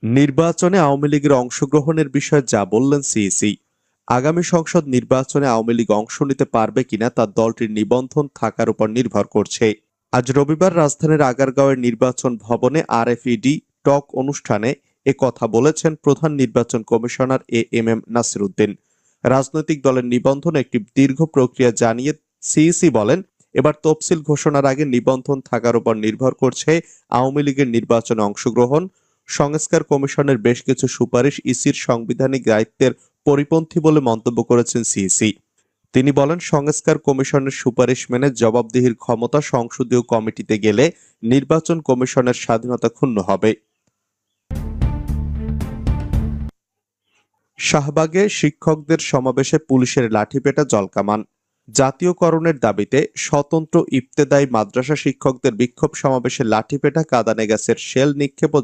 নির্বাচনে আওয়ামী লীগের অংশগ্রহণের বিষয়ে যা বললেন সিইসি। আগামী সংসদ নির্বাচনে আওয়ামী লীগ অংশ নিতে পারবে কিনা তা দলটির নিবন্ধন থাকার উপর নির্ভর করছে। আজ রবিবার রাজধানীর আগারগাঁওয়ের নির্বাচন ভবনে আরএফইডি টক অনুষ্ঠানে এ কথা বলেছেন প্রধান নির্বাচন কমিশনার এএমএম নাসির উদ্দিন। রাজনৈতিক দলের নিবন্ধন একটি দীর্ঘ প্রক্রিয়া জানিয়ে সিইসি বলেন, এবার তফসিল ঘোষণার আগে নিবন্ধন থাকার উপর নির্ভর করছে আওয়ামী লীগের নির্বাচনে অংশগ্রহণ। সংস্কার কমিশনের বেশ কিছু সুপারিশ ইসির সাংবিধানিক দায়িত্বের পরিপন্থী বলে মন্তব্য করেছেন সিইসি। তিনি বলেন, সংস্কার কমিশনের সুপারিশ মেনে জবাবদিহির ক্ষমতা সংসদীয় কমিটিতে গেলে নির্বাচন কমিশনের স্বাধীনতা ক্ষুণ্ণ হবে। শাহবাগে শিক্ষকদের সমাবেশে পুলিশের লাঠিপেটা জলকামান। জাতীয়করণের দাবিতে স্বতন্ত্র ইবতেদায়ী মাদ্রাসা শিক্ষকদের বিক্ষোভ সমাবেশে লাঠিপেটা, কাঁদানে গ্যাসের শেল নিক্ষেপ ও